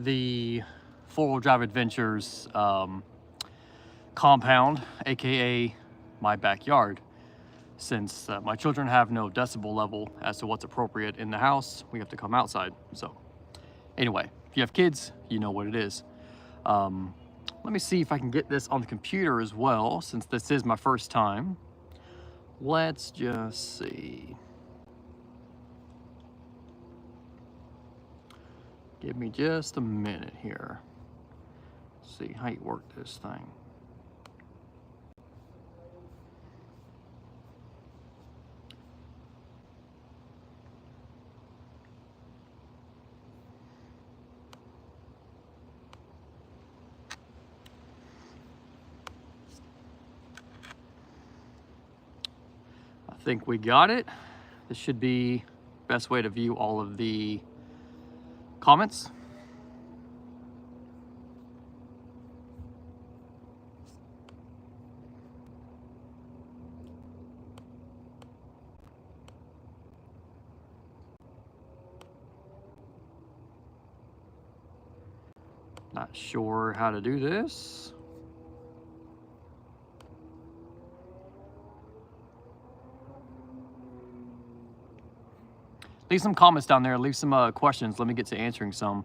the four-wheel drive adventures compound, aka my backyard. Since my children have no decibel level as to what's appropriate in the house, we have to come outside. So anyway, if you have kids, you know what it is. Let me see if I can get this on the computer as well, since this is my first time. Let's just see. Give me just a minute here. See how you work this thing. I think we got it. This should be the best way to view all of the comments. Not sure how to do this. Leave some comments down there. Leave some questions. Let me get to answering some.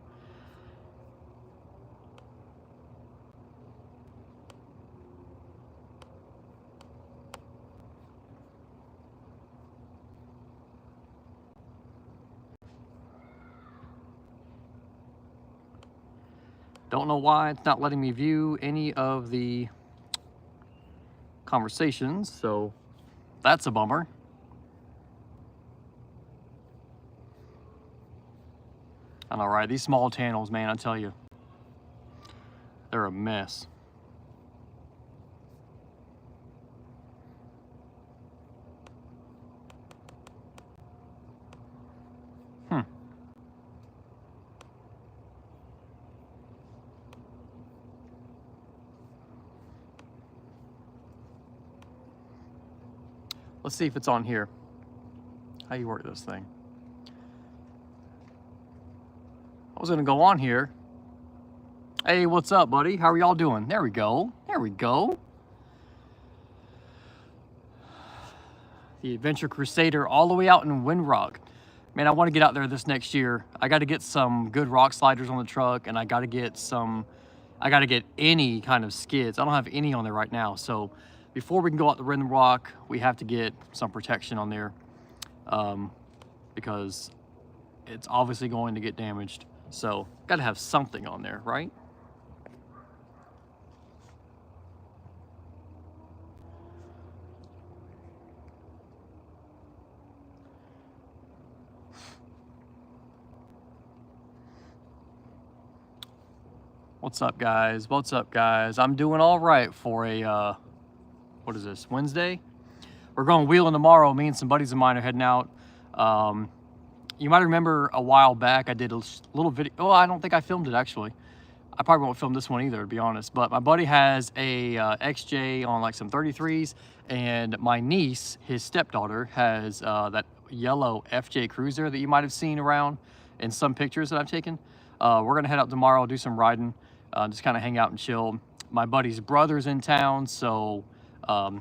Don't know why it's not letting me view any of the conversations, so that's a bummer. And all right, these small channels, man, I tell you, they're a mess. Let's see if it's on here. How you work this thing? I was gonna go on here. Hey, what's up, buddy? How are y'all doing? There we go. There we go. The Adventure Crusader all the way out in Windrock. Man, I want to get out there this next year. I got to get some good rock sliders on the truck, and I got to get any kind of skids. I don't have any on there right now, so before we can go out the Windrock, we have to get some protection on there because it's obviously going to get damaged. So, got to have something on there, right? What's up, guys? What's up, guys? I'm doing all right for a, what is this, Wednesday? We're going wheeling tomorrow. Me and some buddies of mine are heading out. You might remember a while back I did a little video. Oh, I don't think I filmed it, actually. I probably won't film this one either, to be honest. But my buddy has a XJ on like some 33s, and my niece, his stepdaughter, has that yellow FJ Cruiser that you might have seen around in some pictures that I've taken. We're gonna head out tomorrow, do some riding, just kind of hang out and chill. My buddy's brother's in town, so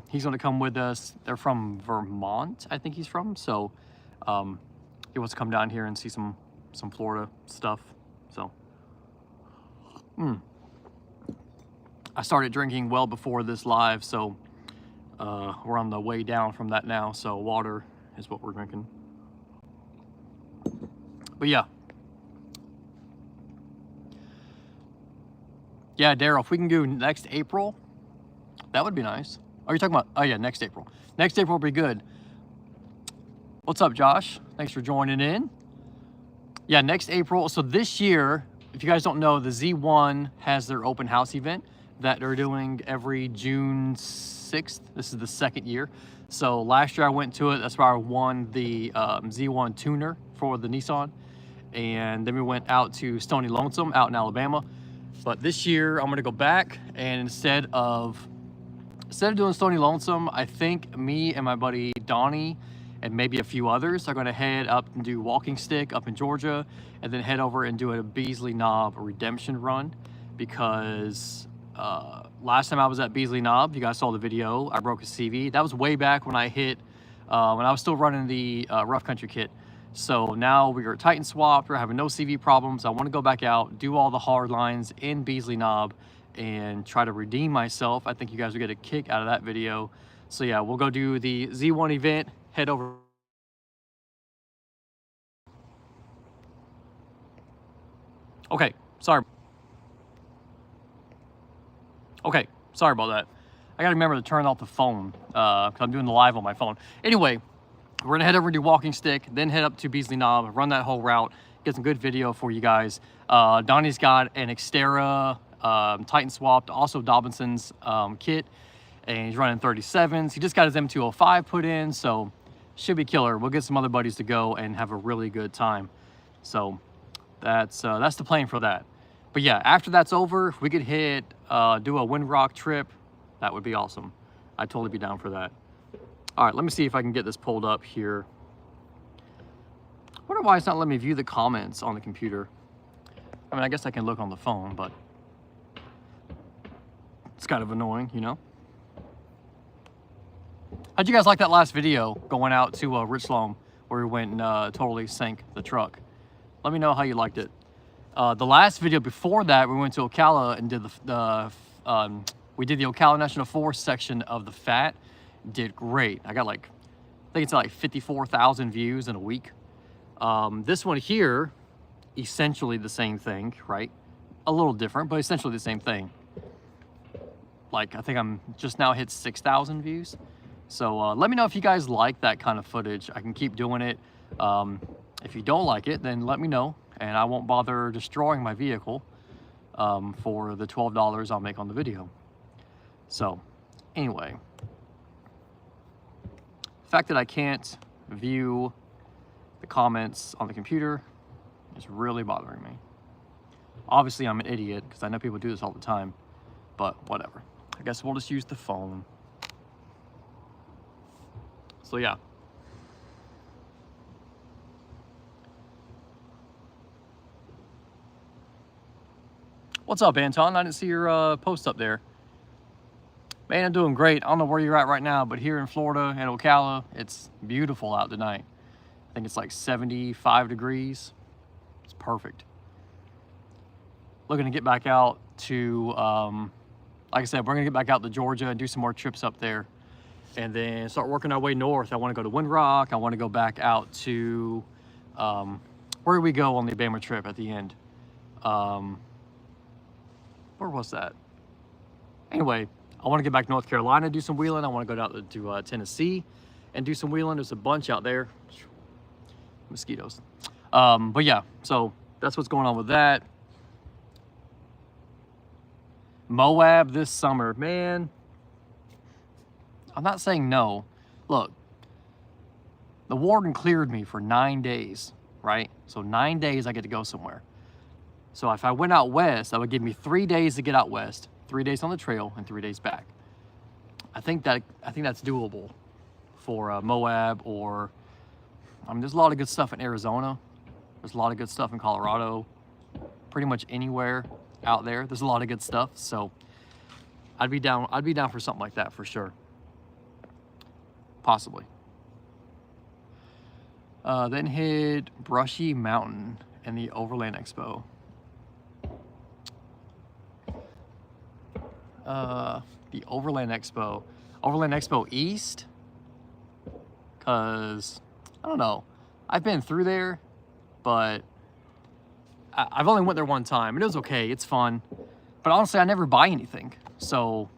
he's gonna come with us. They're from Vermont, I think he's from. So he wants to come down here and see some Florida stuff. So I started drinking well before this live, so we're on the way down from that now. So water is what we're drinking. But yeah. Yeah, Daryl, if we can do next April, that would be nice. Oh, you're talking about, oh yeah, next April. Next April will be good. What's up, Josh? Thanks for joining in. Yeah, next April. So this year, if you guys don't know, the Z1 has their open house event that they're doing every June 6th. This is the second year. So last year I went to it. That's where I won the Z1 tuner for the Nissan. And then we went out to Stony Lonesome out in Alabama. But this year I'm gonna go back, and instead of doing Stony Lonesome, I think me and my buddy Donnie and maybe a few others are going to head up and do Walking Stick up in Georgia, and then head over and do a Beasley Knob redemption run, because last time I was at Beasley Knob, you guys saw the video, I broke a CV. That was way back when I hit, when I was still running the rough country kit. So now we are Titan swapped, we're having no CV problems. I want to go back out, do all the hard lines in Beasley Knob, and try to redeem myself. I think you guys will get a kick out of that video. So yeah, we'll go do the Z1 event, head over. Okay, sorry. Okay, sorry about that. I gotta remember to turn off the phone, because I'm doing the live on my phone. Anyway, we're gonna head over and do Walking Stick, then head up to Beasley Knob, run that whole route, get some good video for you guys. Donnie's got an Xterra Titan swapped, also Dobinson's kit, and he's running 37s. He just got his M205 put in, so should be killer. We'll get some other buddies to go and have a really good time. So that's the plan for that. But yeah, after that's over, if we could hit, do a Windrock trip, that would be awesome. I'd totally be down for that. All right, let me see if I can get this pulled up here. I wonder why it's not letting me view the comments on the computer. I mean, I guess I can look on the phone, but it's kind of annoying, you know? How'd you guys like that last video going out to Richland, where we went and totally sank the truck? Let me know how you liked it. The last video before that, we went to Ocala and did we did the Ocala National Forest section of the FAT. Did great. I got like, I think it's like 54,000 views in a week. This one here, essentially the same thing, right? A little different, but essentially the same thing. Like, I think I'm just now hit 6,000 views. So let me know if you guys like that kind of footage. I can keep doing it. If you don't like it, then let me know, and I won't bother destroying my vehicle for the $12 I'll make on the video. So anyway, the fact that I can't view the comments on the computer is really bothering me. Obviously, I'm an idiot, because I know people do this all the time, but whatever. I guess we'll just use the phone. So yeah. What's up, Anton? I didn't see your post up there. Man, I'm doing great. I don't know where you're at right now, but here in Florida and Ocala, it's beautiful out tonight. I think it's like 75 degrees. It's perfect. Looking to get back out to, like I said, we're gonna get back out to Georgia and do some more trips up there, and then start working our way north. I want to go to Windrock. I want to go back out to, where did we go on the Bama trip at the end? Where was that? Anyway, I want to get back to North Carolina, do some wheeling. I want to go down to Tennessee and do some wheeling. There's a bunch out there. Mosquitoes. But yeah, so that's what's going on with that. Moab this summer, man. I'm not saying no. Look, the warden cleared me for 9 days, right? So 9 days I get to go somewhere. So if I went out west, that would give me 3 days to get out west, 3 days on the trail, and 3 days back. I think that's doable for Moab, or I mean, there's a lot of good stuff in Arizona. There's a lot of good stuff in Colorado. Pretty much anywhere out there, there's a lot of good stuff. So I'd be down for something like that for sure. Possibly. Then hit Brushy Mountain and the Overland Expo. The Overland Expo East, because I don't know, I've been through there, but I've only went there one time, and it was okay, it's fun, but honestly I never buy anything, so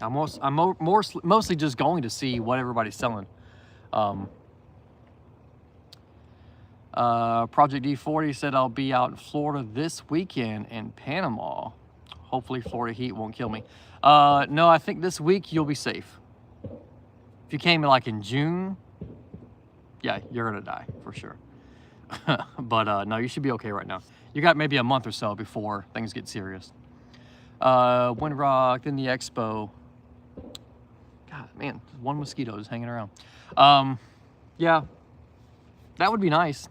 I'm mostly just going to see what everybody's selling. Project D40 said I'll be out in Florida this weekend in Panama. Hopefully Florida heat won't kill me. No, I think this week you'll be safe. If you came in like in June, yeah, you're gonna die for sure. But no, you should be okay right now. You got maybe a month or so before things get serious. Windrock, then the Expo. God, man, one mosquito is hanging around. Yeah, that would be nice.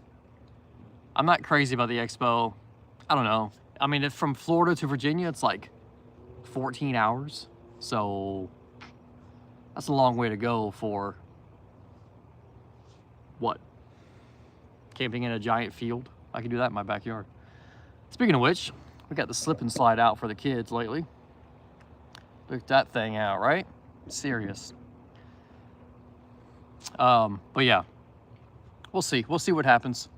I'm not crazy about the expo. I don't know. I mean, if from Florida to Virginia, it's like 14 hours. So that's a long way to go for what? Camping in a giant field? I can do that in my backyard. Speaking of which, we got the slip and slide out for the kids lately. Look that thing out, right? Serious. But yeah, we'll see. We'll see what happens.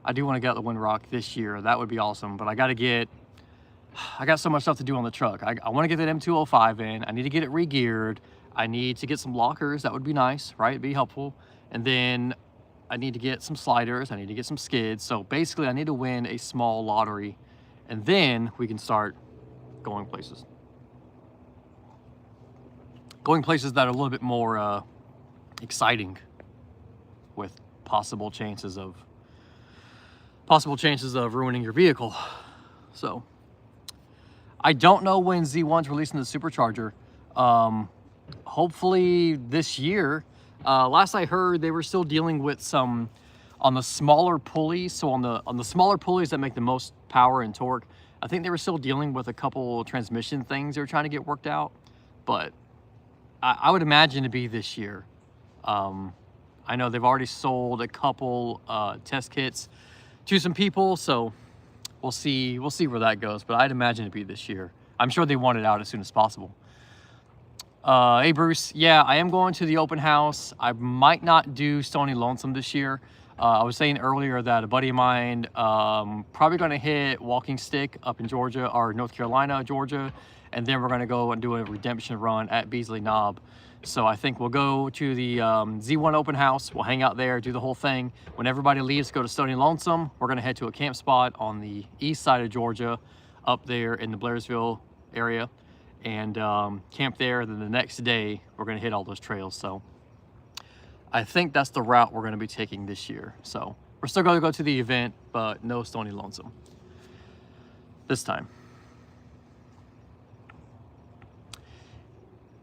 I do want to get out the Windrock this year. That would be awesome. But I got so much stuff to do on the truck. I want to get that M205 in. I need to get it re-geared. I need to get some lockers. That would be nice, right? It'd be helpful. And then I need to get some sliders. I need to get some skids. So basically, I need to win a small lottery. And then we can start going places. Going places that are a little bit more exciting with possible chances of ruining your vehicle. So I don't know when Z1's releasing the supercharger. Hopefully this year. Last I heard, they were still dealing with some on the smaller pulleys. So on the smaller pulleys that make the most power and torque, I think they were still dealing with a couple transmission things they were trying to get worked out. But I would imagine to be this year. I know they've already sold a couple test kits to some people, so we'll see where that goes. But I'd imagine it'd be this year. I'm sure they want it out as soon as possible. Hey Bruce, yeah, I am going to the open house. I might not do Stony Lonesome this year. I was saying earlier that a buddy of mine probably going to hit Walking Stick up in Georgia or North Carolina, Georgia, and then we're going to go and do a redemption run at Beasley Knob. So I think we'll go to the Z1 open house. We'll hang out there, do the whole thing. When everybody leaves, go to Stony Lonesome. We're going to head to a camp spot on the east side of Georgia, up there in the Blairsville area, and camp there. Then the next day, we're going to hit all those trails. So I think that's the route we're going to be taking this year. So we're still going to go to the event, but no Stony Lonesome this time.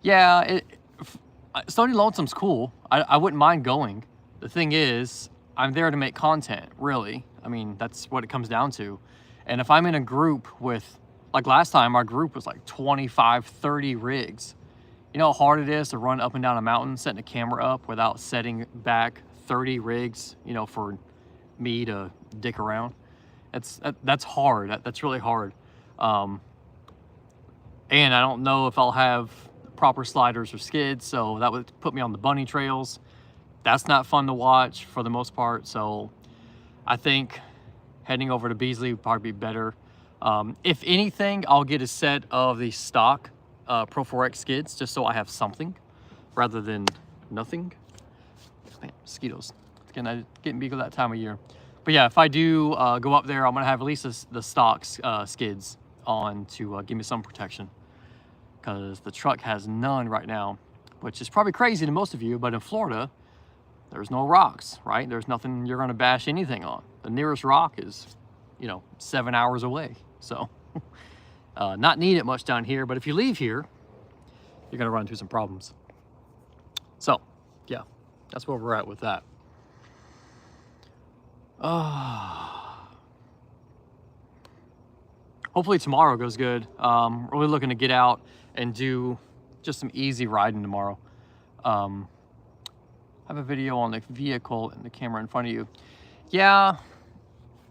Yeah, Stony Lonesome's cool. I wouldn't mind going. The thing is, I'm there to make content, really. I mean, that's what it comes down to. And if I'm in a group with, like last time, our group was like 25, 30 rigs. You know how hard it is to run up and down a mountain, setting a camera up without setting back 30 rigs, you know, for me to dick around? That's hard. That's really hard. And I don't know if I'll have proper sliders or skids, so that would put me on the bunny trails. That's not fun to watch for the most part. So I think heading over to Beasley would probably be better. If anything, I'll get a set of the stock Pro 4X skids just so I have something rather than nothing. Man, mosquitoes. It's getting big at that time of year. But yeah, if I do go up there, I'm gonna have at least the stock skids on to give me some protection, because the truck has none right now, which is probably crazy to most of you, but in Florida, there's no rocks, right? There's nothing you're gonna bash anything on. The nearest rock is, 7 hours away. So not needed much down here, but if you leave here, you're gonna run into some problems. So yeah, that's where we're at with that. Hopefully tomorrow goes good. Really looking to get out and do just some easy riding tomorrow. I have a video on the vehicle and the camera in front of you. Yeah,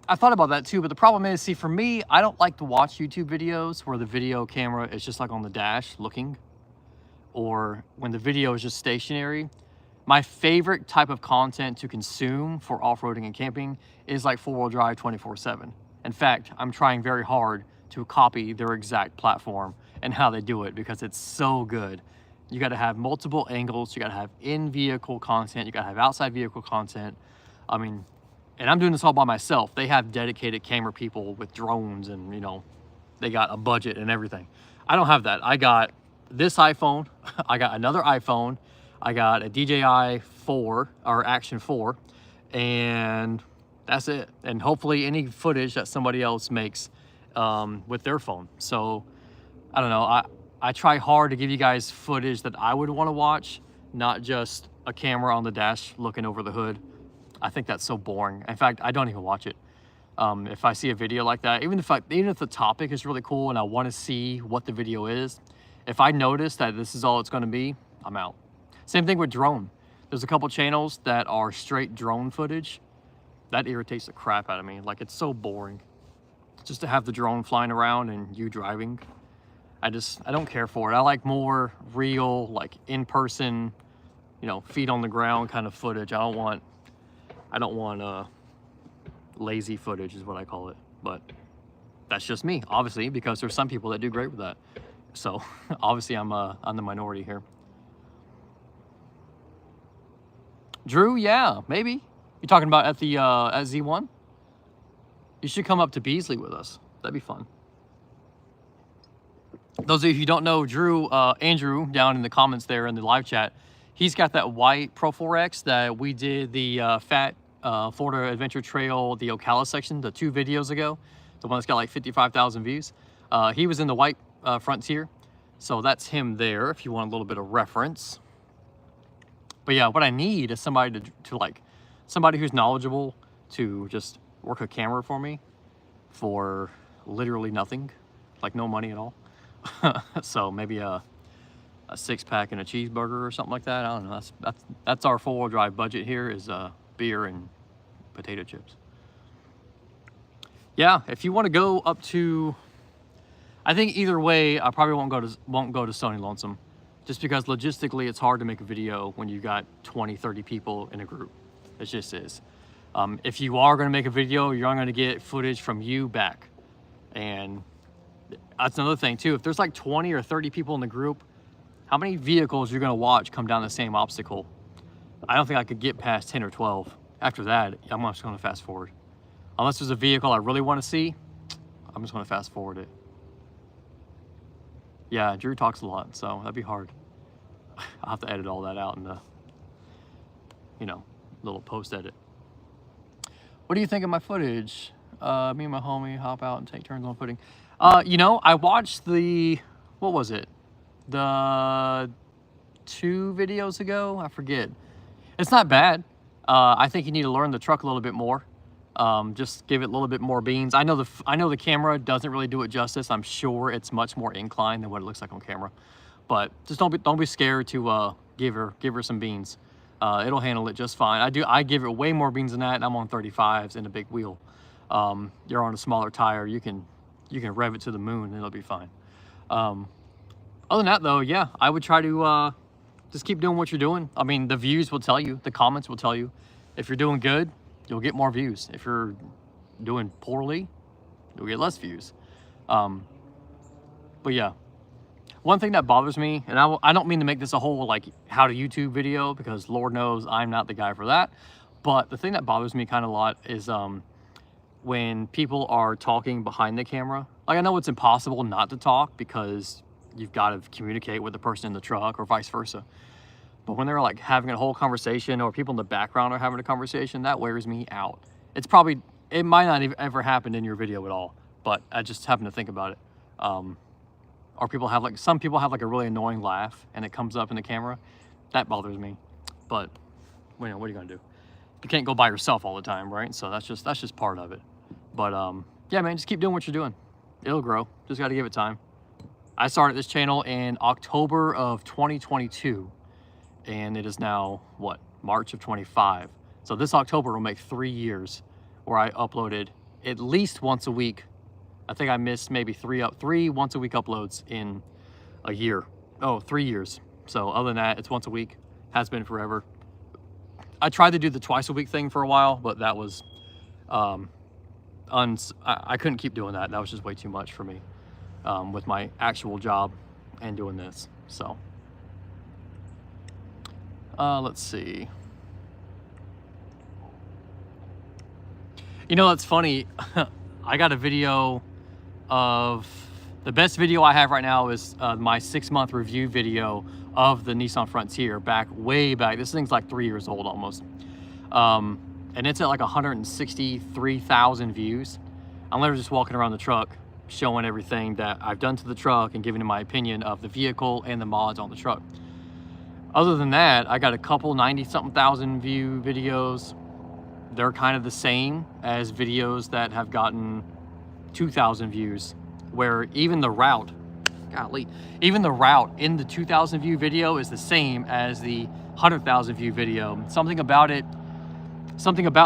I thought about that too, but the problem is, see, for me, I don't like to watch YouTube videos where the video camera is just like on the dash looking, or when the video is just stationary. My favorite type of content to consume for off-roading and camping is like four-wheel drive 24/7. In fact, I'm trying very hard to copy their exact platform and how they do it, because it's so good. You got to have multiple angles. You got to have in-vehicle content. You got to have outside vehicle content. I mean, and I'm doing this all by myself. They have dedicated camera people with drones, and they got a budget and everything. I don't have that. I got this iPhone. I got another iPhone. I got a DJI 4 or Action 4, and that's it. And hopefully any footage that somebody else makes with their phone. So I don't know. I try hard to give you guys footage that I would want to watch, not just a camera on the dash looking over the hood. I think that's so boring. In fact, I don't even watch it. If I see a video like that, even if the topic is really cool and I want to see what the video is, if I notice that this is all it's going to be, I'm out. Same thing with drone. There's a couple channels that are straight drone footage. That irritates the crap out of me. Like, it's so boring just to have the drone flying around and you driving. I don't care for it. I like more real, like in-person, you know, feet on the ground kind of footage. I don't want lazy footage is what I call it. But that's just me, obviously, because there's some people that do great with that. So obviously I'm the minority here. Drew, yeah, maybe. You talking about at the at Z1? You should come up to Beasley with us. That'd be fun. Those of you who don't know Drew, Andrew, down in the comments there in the live chat, he's got that white Pro 4X that we did the Fat Florida Adventure Trail, the Ocala section, the 2 videos ago. The one that's got like 55,000 views. He was in the white Frontier. So that's him there if you want a little bit of reference. But yeah, what I need is somebody somebody who's knowledgeable to just work a camera for me for literally nothing, like no money at all. So maybe a 6-pack and a cheeseburger or something like that. I don't know. That's our 4-wheel drive budget here is beer and potato chips. Yeah, if you want to go up to, I think either way, I probably won't go to Stony Lonesome, just because logistically it's hard to make a video when you got 20, 30 people in a group. It just is. If you are going to make a video, you're going to get footage from you back. And that's another thing too. If there's like 20 or 30 people in the group, how many vehicles you're going to watch come down the same obstacle? I don't think I could get past 10 or 12. After that, I'm just going to fast forward. Unless there's a vehicle I really want to see, I'm just going to fast forward it. Yeah, Drew talks a lot, so that'd be hard. I'll have to edit all that out in the, you know, little post edit. What do you think of my footage? Me and my homie hop out and take turns on footing. You know, I watched the, what was it? The 2 videos ago? I forget. It's not bad. I think you need to learn the truck a little bit more. Just give it a little bit more beans. I know the camera doesn't really do it justice. I'm sure it's much more inclined than what it looks like on camera. But just don't be scared to give her some beans. It'll handle it just fine. I give it way more beans than that, and I'm on 35s and a big wheel. You're on a smaller tire. You can rev it to the moon and it'll be fine. Other than that though, yeah, I would try to just keep doing what you're doing. I mean, the views will tell you, the comments will tell you. If you're doing good, you'll get more views. If you're doing poorly, you'll get less views. But yeah, one thing that bothers me, and I don't mean to make this a whole like how to YouTube video, because Lord knows I'm not the guy for that. But the thing that bothers me kind of a lot is when people are talking behind the camera. Like, I know it's impossible not to talk because you've got to communicate with the person in the truck or vice versa. But when they're like having a whole conversation, or people in the background are having a conversation, that wears me out. It might not even ever happen in your video at all, but I just happen to think about it. Or some people have like a really annoying laugh and it comes up in the camera. That bothers me. But you know, what are you gonna do? You can't go by yourself all the time, right? So that's just part of it. But yeah, man, just keep doing what you're doing. It'll grow. Just got to give it time. I started this channel in October of 2022, and it is now what, March of 25. So this October will make 3 years where I uploaded at least once a week. I think I missed maybe three once a week uploads in a year. Oh, 3 years. So other than that, it's once a week. Has been forever. I tried to do the twice a week thing for a while, but that was I couldn't keep doing that. That was just way too much for me with my actual job and doing this. So let's see. You know, it's funny. I got a video of the best video I have right now is my 6-month review video of the Nissan Frontier way back. This thing's like 3 years old almost. And it's at like 163,000 views. I'm literally just walking around the truck showing everything that I've done to the truck and giving my opinion of the vehicle and the mods on the truck. Other than that, I got a couple 90-something thousand view videos. They're kind of the same as videos that have gotten 2,000 views, where even the route, golly, even the route in the 2,000 view video is the same as the 100,000 view video. Something about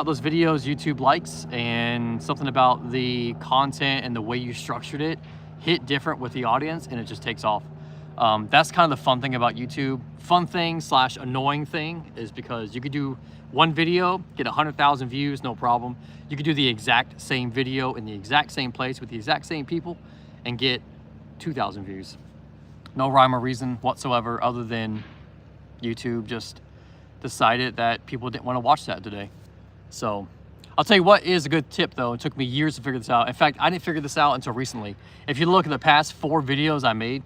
those videos YouTube likes, and something about the content and the way you structured it hit different with the audience, and it just takes off. That's kind of the fun thing about YouTube. Fun thing / annoying thing is because you could do one video, get 100,000 views, no problem. You could do the exact same video in the exact same place with the exact same people and get 2,000 views. No rhyme or reason whatsoever, other than YouTube just decided that people didn't want to watch that today. So I'll tell you what is a good tip though. It took me years to figure this out. In fact, I didn't figure this out until recently. If you look at the past 4 videos I made,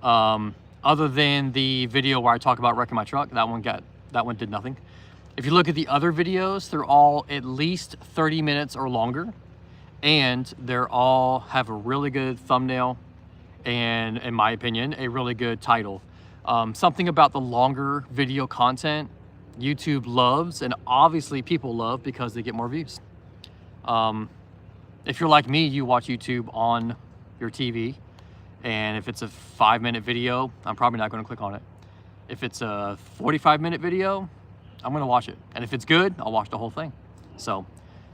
other than the video where I talk about wrecking my truck, that one did nothing. If you look at the other videos, they're all at least 30 minutes or longer, and they're all have a really good thumbnail and, in my opinion, a really good title. Something about the longer video content YouTube loves, and obviously people love because they get more views. If you're like me, you watch YouTube on your TV, and if it's a 5-minute video, I'm probably not going to click on it. If it's a 45-minute video, I'm going to watch it, and if it's good, I'll watch the whole thing. So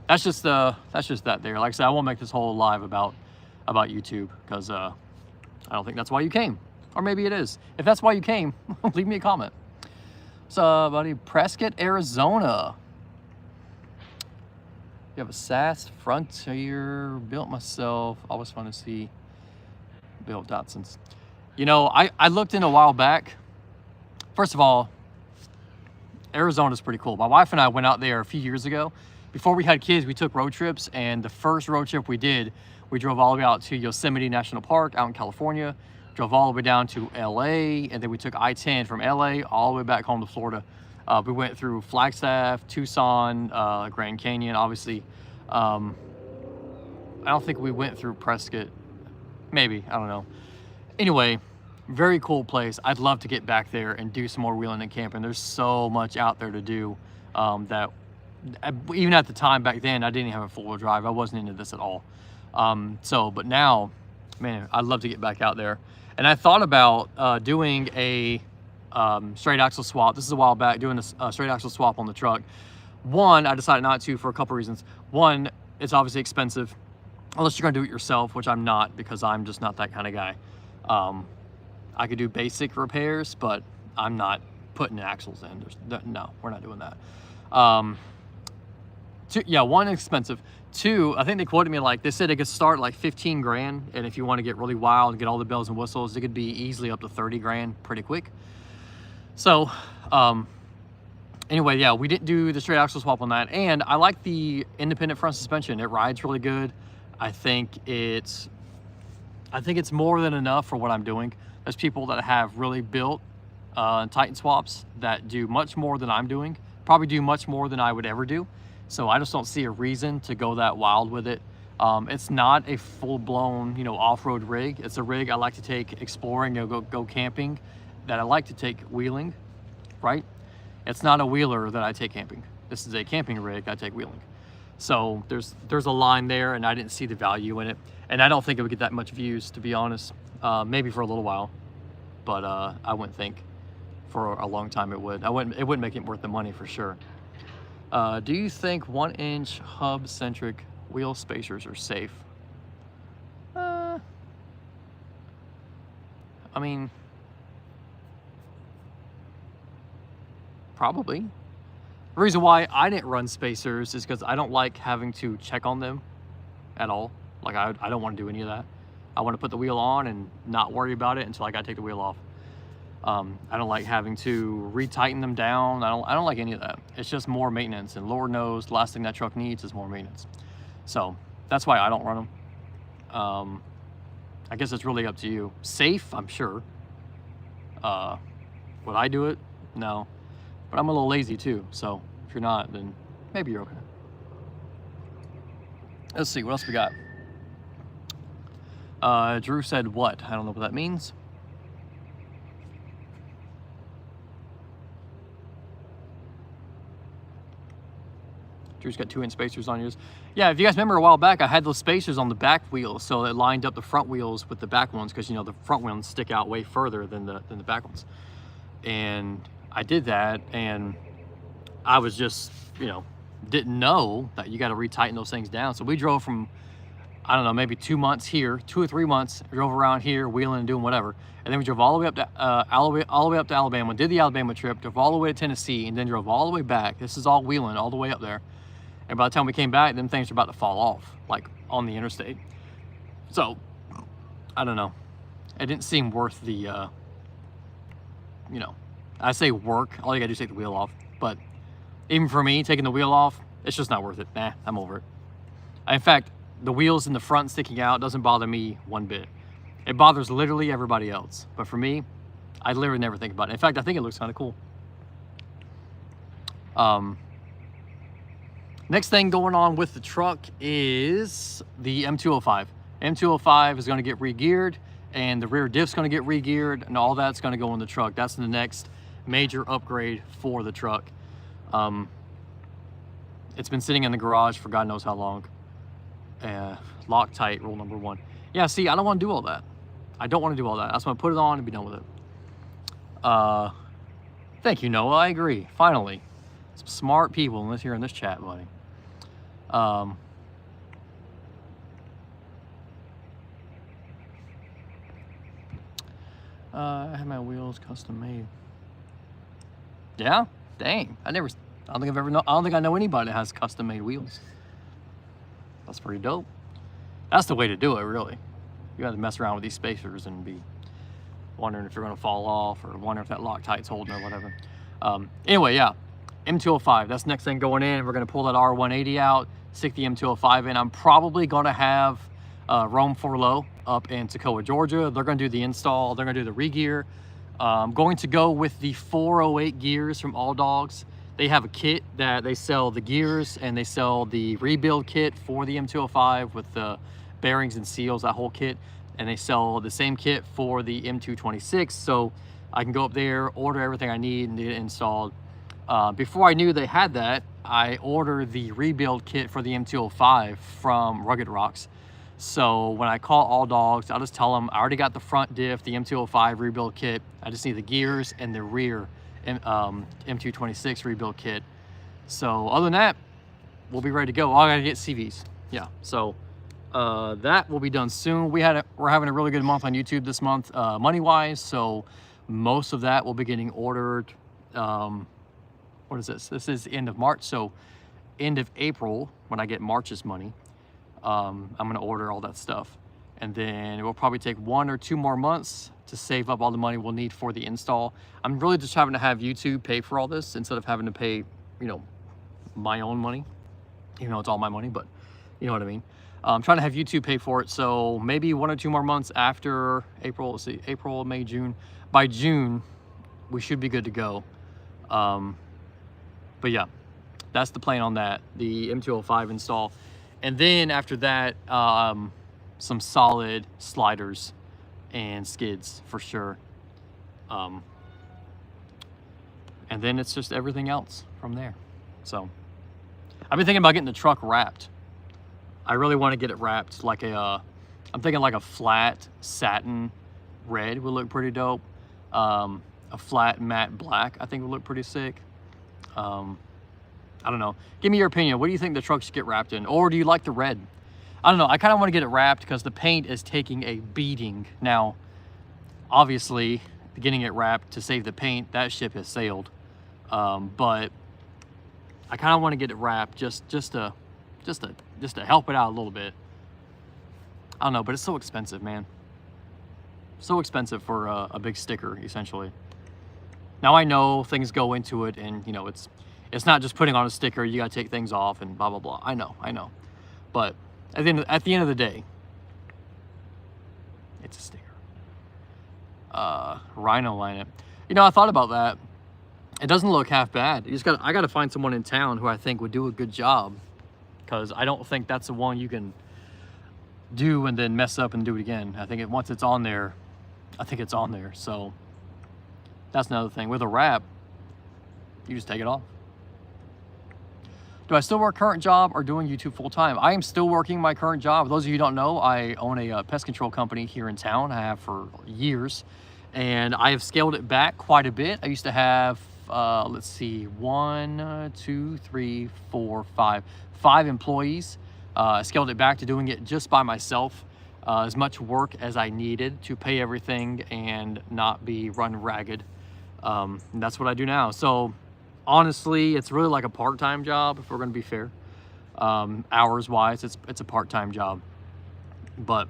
that's just that there. Like I said, I won't make this whole live about YouTube, because I don't think that's why you came, or maybe it is. If that's why you came, leave me a comment. So, buddy, Prescott, Arizona. You have a SAS Frontier, built myself. Always fun to see built Datsuns. You know, I looked in a while back. First of all, Arizona's pretty cool. My wife and I went out there a few years ago. Before we had kids, we took road trips, and the first road trip we did, we drove all the way out to Yosemite National Park out in California, drove all the way down to LA, and then we took I-10 from LA all the way back home to Florida. We went through Flagstaff, Tucson, Grand Canyon, obviously. I don't think we went through Prescott. Maybe, I don't know. Anyway, very cool place. I'd love to get back there and do some more wheeling and camping. There's so much out there to do that even at the time back then, I didn't have a 4-wheel drive. I wasn't into this at all. But now, man, I'd love to get back out there. And I thought about doing a straight axle swap. This is a while back, doing a straight axle swap on the truck. One, I decided not to for a couple reasons. One, it's obviously expensive, unless you're gonna do it yourself, which I'm not, because I'm just not that kind of guy. I could do basic repairs, but I'm not putting axles in. No, we're not doing that. One, expensive. Two, I think they quoted me like, they said it could start like 15 grand, and if you want to get really wild and get all the bells and whistles, it could be easily up to 30 grand pretty quick. So anyway, yeah, we didn't do the straight axle swap on that, and I like the independent front suspension. It rides really good. I think it's more than enough for what I'm doing. There's people that have really built Titan swaps that do much more than I'm doing, probably do much more than I would ever do. So I just don't see a reason to go that wild with it. It's not a full-blown, off-road rig. It's a rig I like to take exploring, go camping, that I like to take wheeling, right? It's not a wheeler that I take camping. This is a camping rig I take wheeling. So there's a line there, and I didn't see the value in it. And I don't think it would get that much views, to be honest. Maybe for a little while, but I wouldn't think for a long time it would. It wouldn't make it worth the money for sure. Do you think 1-inch hub-centric wheel spacers are safe? I mean, probably. The reason why I didn't run spacers is because I don't like having to check on them at all. Like, I don't want to do any of that. I want to put the wheel on and not worry about it until I got to take the wheel off. I don't like having to retighten them down. I don't like any of that. It's just more maintenance, and Lord knows the last thing that truck needs is more maintenance. So that's why I don't run them. I guess it's really up to you. Safe, I'm sure. Would I do it? No. But I'm a little lazy too, so if you're not, then maybe you're okay. Let's see, what else we got? Drew said what? I don't know what that means. Drew's got 2-inch spacers on yours. Yeah, if you guys remember a while back, I had those spacers on the back wheels, so it lined up the front wheels with the back ones, because, you know, the front ones stick out way further than the back ones. And I did that, and I was just, you know, didn't know that you got to retighten those things down. So we drove from, I don't know, maybe 2 months here, 2 or 3 months, drove around here, wheeling and doing whatever. And then we drove all the way up to all the way up to Alabama, did the Alabama trip, drove all the way to Tennessee, and then drove all the way back. This is all wheeling all the way up there. And by the time we came back, them things were about to fall off, like on the interstate. So, I don't know. It didn't seem worth the, you know, I say work, all you gotta do is take the wheel off. But even for me, taking the wheel off, it's just not worth it. Nah, I'm over it. In fact, the wheels in the front sticking out doesn't bother me one bit. It bothers literally everybody else. But for me, I literally never think about it. In fact, I think it looks kind of cool. Next thing going on with the truck is the M205. M205 is going to get re-geared, and the rear diff's going to get re-geared, and all that's going to go in the truck. That's the next major upgrade for the truck. It's been sitting in the garage for God knows how long. Loctite rule number 1. Yeah, see, I don't want to do all that. I don't want to do all that. I just want to put it on and be done with it. Thank you, Noah. I agree. Finally, some smart people in this here in this chat, buddy. I have my wheels custom made. Yeah, dang. I don't think I've ever I don't think I know anybody that has custom made wheels. That's pretty dope. That's the way to do it, really. You got to mess around with these spacers and be wondering if you're going to fall off, or wondering if that Loctite's holding or whatever. Anyway, yeah, M205. That's the next thing going in. We're going to pull that R180 out, stick the M205 in. I'm probably going to have Rome 4 Low up in Toccoa, Georgia. They're going to do the install. They're going to do the re-gear. I'm going to go with the 408 gears from All Dogs. They have a kit that they sell the gears, and they sell the rebuild kit for the M205 with the bearings and seals, that whole kit. And they sell the same kit for the M226. So I can go up there, order everything I need, and get it installed. Before I knew they had that, I ordered the rebuild kit for the M205 from Rugged Rocks. So when I call All Dogs, I'll just tell them I already got the front diff, the M205 rebuild kit. I just need the gears and the rear M226 rebuild kit. So other than that, we'll be ready to go. I gotta get CVs. Yeah, so that will be done soon. We're having a really good month on YouTube this month, money-wise. So most of that will be getting ordered. What is this? This is end of March. So end of April, when I get March's money, I'm gonna order all that stuff. And then it will probably take 1 or 2 more months to save up all the money we'll need for the install. I'm really just having to have YouTube pay for all this instead of having to pay, you know, my own money. Even though it's all my money, but you know what I mean. I'm trying to have YouTube pay for it. So maybe 1 or 2 more months after April, let's see, April, May, June. By June, we should be good to go. But yeah, that's the plan on that, the M205 install. And then after that, some solid sliders and skids for sure. And then it's just everything else from there. So I've been thinking about getting the truck wrapped. I really want to get it wrapped like a, I'm thinking like a flat satin red would look pretty dope. A flat matte black I think would look pretty sick. I don't know. Give me your opinion. What do you think the truck should get wrapped in? Or do you like the red? I don't know. I kind of want to get it wrapped because the paint is taking a beating. Now, obviously, getting it wrapped to save the paint, that ship has sailed. But I kind of want to get it wrapped just to help it out a little bit. I don't know, but it's so expensive, man. So expensive for a big sticker, essentially. Now I know things go into it, and you know it's not just putting on a sticker. You gotta take things off and blah blah blah. I know, but at the end of the day, it's a sticker. Rhino line it. You know, I thought about that. It doesn't look half bad. I gotta find someone in town who I think would do a good job, because I don't think that's the one you can do and then mess up and do it again. I think once it's on there, I think it's on there. So that's another thing. With a wrap, you just take it off. Do I still work current job or doing YouTube full time? I am still working my current job. For those of you who don't know, I own a pest control company here in town. I have for years, and I have scaled it back quite a bit. I used to have, let's see, 1, 2, 3, 4, 5 employees. I scaled it back to doing it just by myself. As much work as I needed to pay everything and not be run ragged. And that's what I do now. So honestly, it's really like a part-time job, if we're going to be fair. Hours wise, it's a part-time job, but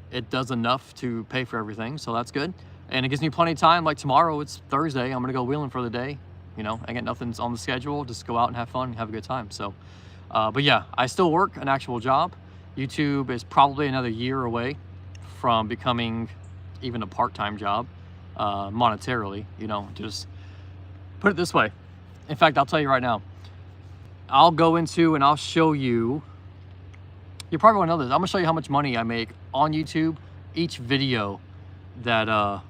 it does enough to pay for everything. So that's good. And it gives me plenty of time. Like tomorrow, it's Thursday. I'm going to go wheeling for the day. You know, I got nothing's on the schedule. Just go out and have fun and have a good time. So, but yeah, I still work an actual job. YouTube is probably another year away from becoming even a part-time job, monetarily, you know, just put it this way. In fact, I'll tell you right now, I'll go into and I'll show you, you probably won't know this. I'm gonna show you how much money I make on YouTube, each video that,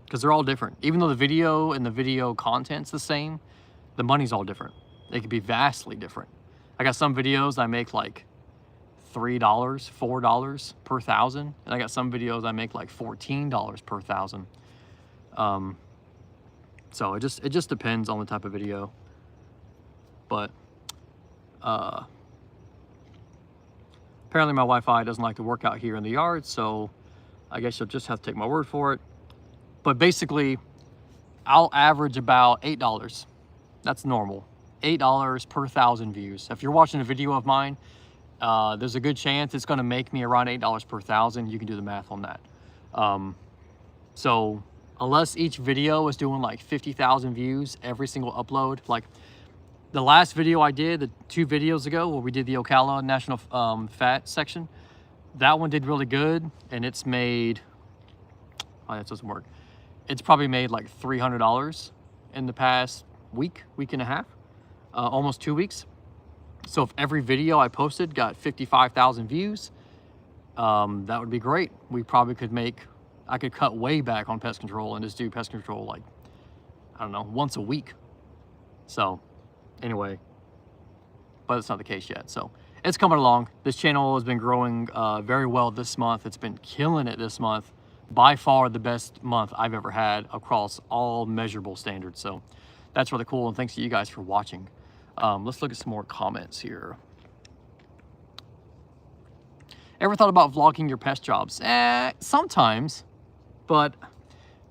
because they're all different. Even though the video and the video content's the same, the money's all different. It could be vastly different. I got some videos I make like $3, $4 per 1,000, and I got some videos I make like $14 per 1,000. So it just depends on the type of video. But apparently my Wi-Fi doesn't like to work out here in the yard, so I guess you'll just have to take my word for it. But basically, I'll average about $8. That's normal. $8 per 1,000 views. If you're watching a video of mine, there's a good chance it's going to make me around $8 per 1,000. You can do the math on that. So unless each video is doing like 50,000 views every single upload, like the last video I did, the 2 videos ago where we did the Ocala National Fat section, that one did really good, and it's made, oh, that doesn't work. It's probably made like $300 in the past week and a half. Almost 2 weeks. So if every video I posted got 55,000 views, that would be great. We probably could I could cut way back on pest control and just do pest control like, I don't know, once a week. So anyway, but it's not the case yet. So it's coming along. This channel has been growing very well this month. It's been killing it this month. By far the best month I've ever had across all measurable standards. So that's really cool. And thanks to you guys for watching. Let's look at some more comments here. Ever thought about vlogging your pest jobs? Sometimes, but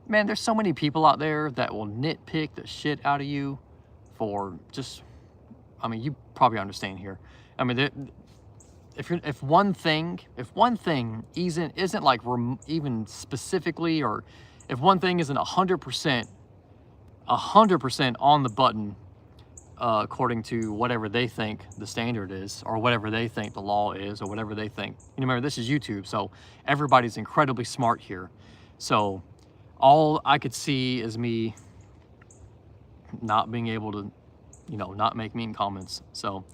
man, there's so many people out there that will nitpick the shit out of you for just, I mean, you probably understand here. I mean, if one thing isn't like even specifically, or if one thing isn't 100% on the button, according to whatever they think the standard is, or whatever they think the law is, or whatever they think. You know, remember, this is YouTube, so everybody's incredibly smart here. So all I could see is me not being able to, you know, not make mean comments. So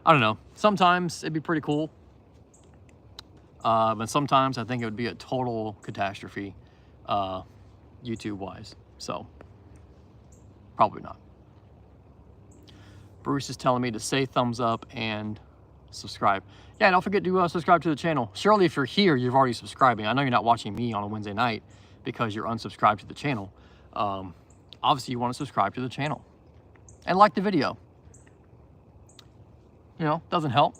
I don't know. Sometimes it'd be pretty cool, but sometimes I think it would be a total catastrophe, YouTube-wise. So probably not. Bruce is telling me to say thumbs up and subscribe. Yeah, don't forget to subscribe to the channel. Surely if you're here, you're already subscribing. I know you're not watching me on a Wednesday night because you're unsubscribed to the channel. Obviously, you want to subscribe to the channel and like the video. You know, doesn't help.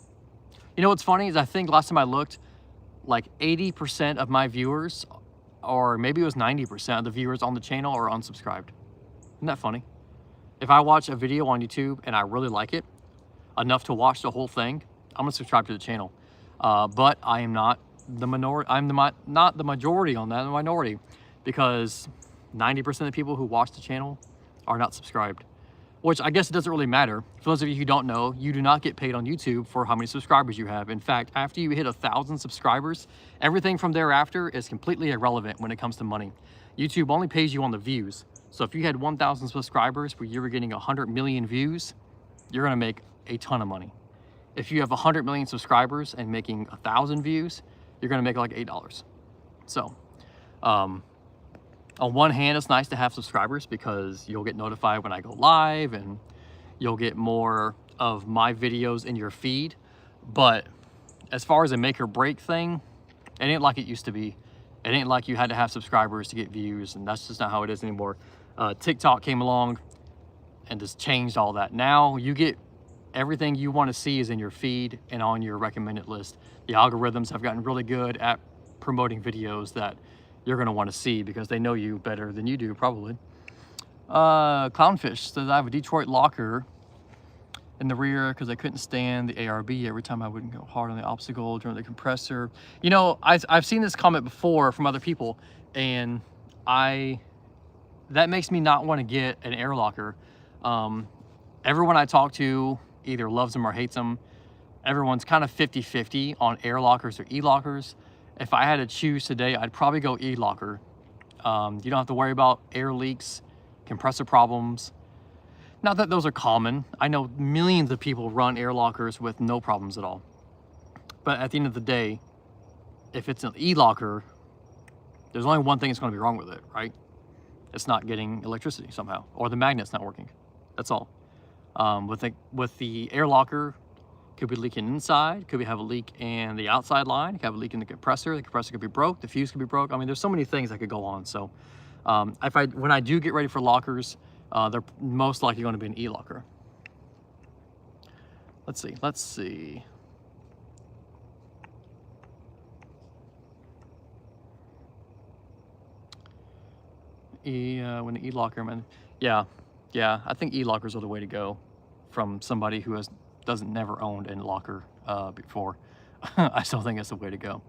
You know what's funny is I think last time I looked, like 80% of my viewers, or maybe it was 90% of the viewers on the channel are unsubscribed. Isn't that funny? If I watch a video on YouTube and I really like it enough to watch the whole thing, I'm gonna subscribe to the channel. But I am not the minority. I'm not the majority on that, I'm the minority, because 90% of the people who watch the channel are not subscribed. Which I guess it doesn't really matter. For those of you who don't know, you do not get paid on YouTube for how many subscribers you have. In fact, after you hit 1,000 subscribers, everything from thereafter is completely irrelevant when it comes to money. YouTube only pays you on the views. So if you had 1,000 subscribers where you were getting 100 million views, you're gonna make a ton of money. If you have 100 million subscribers and making 1,000 views, you're gonna make like $8. So, On one hand, it's nice to have subscribers because you'll get notified when I go live and you'll get more of my videos in your feed. But as far as a make or break thing, it ain't like it used to be. It ain't like you had to have subscribers to get views, and that's just not how it is anymore. TikTok came along and just changed all that. Now you get everything you want to see is in your feed and on your recommended list. The algorithms have gotten really good at promoting videos that you're going to want to see because they know you better than you do, probably. Clownfish says, I have a Detroit locker in the rear because I couldn't stand the ARB every time I wouldn't go hard on the obstacle during the compressor. You know, I've seen this comment before from other people, and that makes me not want to get an air locker. Everyone I talk to either loves them or hates them. Everyone's kind of 50-50 on air lockers or e-lockers. If I had to choose today, I'd probably go e-locker. You don't have to worry about air leaks, compressor problems. Not that those are common. I know millions of people run air lockers with no problems at all. But at the end of the day, if it's an e-locker, there's only one thing that's going to be wrong with it, right? It's not getting electricity somehow, or the magnet's not working. That's all. With the air locker, could be leaking inside, could have a leak in the outside line, could have a leak in the compressor could be broke, the fuse could be broke. I mean, there's so many things that could go on. So when I do get ready for lockers, they're most likely going to be an e-locker. Let's see. When the e-locker, man, yeah, I think e-lockers are the way to go from somebody who doesn't never owned a locker before. I still think it's the way to go.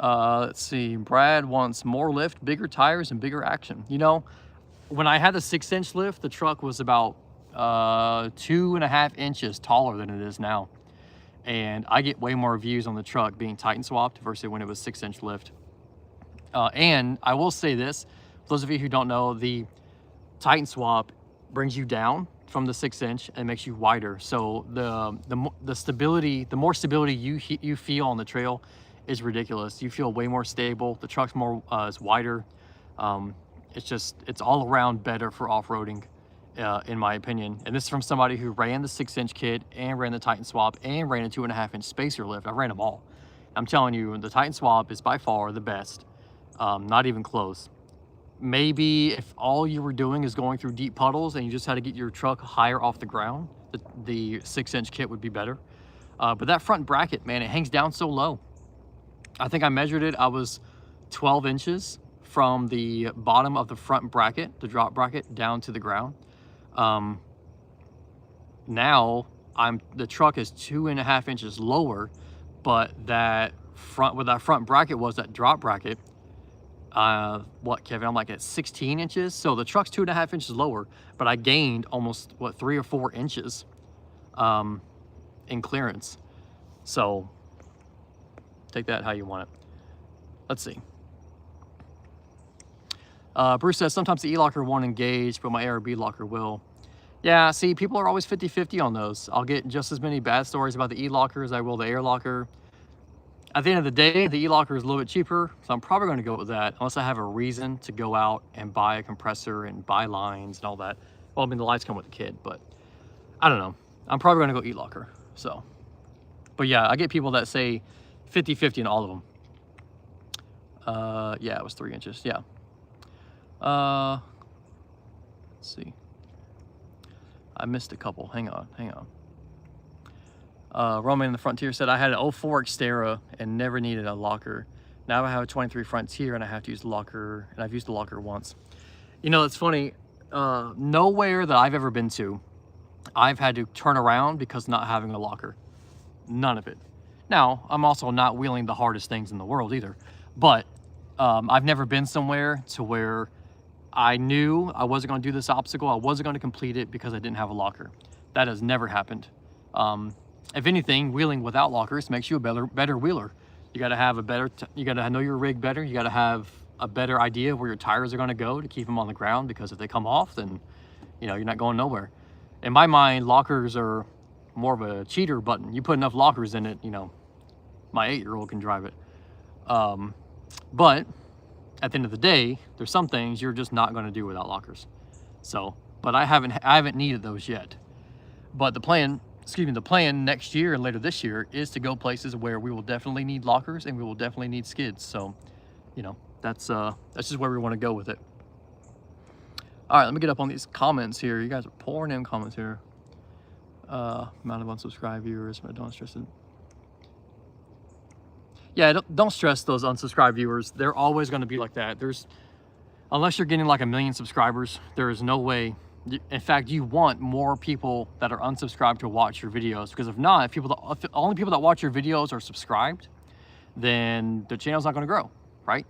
Let's see. Brad wants more lift, bigger tires, and bigger action. You know, when I had the 6-inch lift, the truck was about 2.5 inches taller than it is now. And I get way more views on the truck being Titan swapped versus when it was 6-inch lift. And I will say this, for those of you who don't know, the Titan swap brings you down from the 6-inch and makes you wider. So the stability, the more stability you feel on the trail is ridiculous. You feel way more stable. The truck's more is wider. It's all around better for off-roading, in my opinion. And this is from somebody who ran the 6-inch kit and ran the Titan swap and ran a 2.5-inch spacer lift. I ran them all. I'm telling you, the Titan swap is by far the best. Not even close. Maybe if all you were doing is going through deep puddles and you just had to get your truck higher off the ground, the 6-inch kit would be better. But that front bracket, man, it hangs down so low. I think I measured it. I was 12 inches from the bottom of the front bracket, the drop bracket, down to the ground. Now the truck is 2.5 inches lower, but that front bracket was that drop bracket. What, Kevin? I'm like at 16 inches. So the truck's 2.5 inches lower, but I gained almost 3 or 4 inches in clearance. So take that how you want it. Let's see. Bruce says, sometimes the e-locker won't engage, but my ARB locker will. Yeah, see, people are always 50-50 on those. I'll get just as many bad stories about the e-locker as I will the air locker. At the end of the day, the e-locker is a little bit cheaper, so I'm probably going to go with that, unless I have a reason to go out and buy a compressor and buy lines and all that. Well, I mean, the lights come with the kit, but I don't know. I'm probably going to go e-locker. So, but yeah, I get people that say 50-50 in all of them. Yeah, it was 3 inches. Yeah. Let's see. I missed a couple. Hang on. Roman in the Frontier said, I had an 04 Xterra and never needed a locker. Now I have a 23 Frontier and I have to use the locker, and I've used the locker once. You know, it's funny. Nowhere that I've ever been to, I've had to turn around because not having a locker. None of it. Now, I'm also not wheeling the hardest things in the world either. But I've never been somewhere to where I knew I wasn't going to do this obstacle. I wasn't going to complete it because I didn't have a locker. That has never happened. If anything, wheeling without lockers makes you a better wheeler. You got to have you got to know your rig better. You got to have a better idea of where your tires are going to go to keep them on the ground, because if they come off, then you're not going nowhere. In my mind, lockers are more of a cheater button. You put enough lockers in it, my 8-year-old can drive it. But at the end of the day, there's some things you're just not going to do without lockers. So, but I haven't needed those yet. But the plan, the plan next year and later this year is to go places where we will definitely need lockers and we will definitely need skids. So, you know, that's just where we want to go with it. All right, let me get up on these comments here. You guys are pouring in comments here. Amount of unsubscribed viewers, but don't stress it. Yeah, don't stress those unsubscribed viewers. They're always going to be like that. Unless you're getting like 1 million subscribers, there is no way. In fact, you want more people that are unsubscribed to watch your videos, because if not, if only people that watch your videos are subscribed, then the channel's not going to grow, right?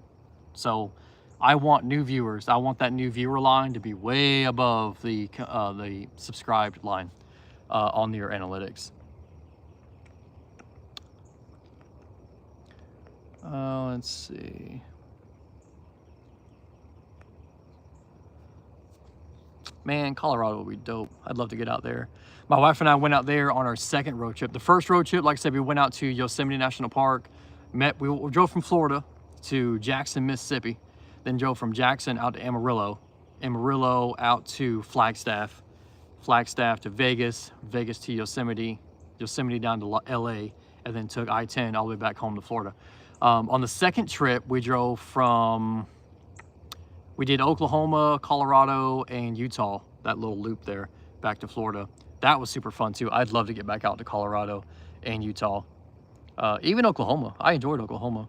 So I want new viewers. I want that new viewer line to be way above the subscribed line on your analytics. Let's see. Man, Colorado would be dope. I'd love to get out there. My wife and I went out there on our second road trip. The first road trip, like I said, we went out to Yosemite National Park. We drove from Florida to Jackson, Mississippi. Then drove from Jackson out to Amarillo. Amarillo out to Flagstaff. Flagstaff to Vegas. Vegas to Yosemite. Yosemite down to LA. And then took I-10 all the way back home to Florida. On the second trip, we drove we did Oklahoma, Colorado, and Utah, that little loop there, back to Florida. That was super fun too. I'd love to get back out to Colorado and Utah. Even Oklahoma, I enjoyed Oklahoma.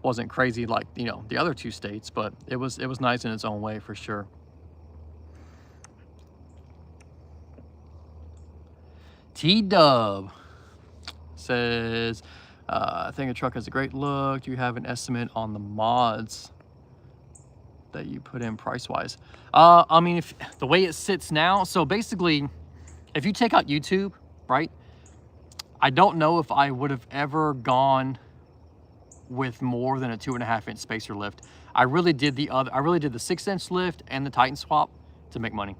Wasn't crazy like, you know, the other two states, but it was nice in its own way for sure. T-Dub says, I think a truck has a great look. Do you have an estimate on the mods that you put in price-wise? I mean, if the way it sits now, so basically, if you take out YouTube, right? I don't know if I would have ever gone with more than a 2.5-inch spacer lift. I really did the 6-inch lift and the Titan swap to make money.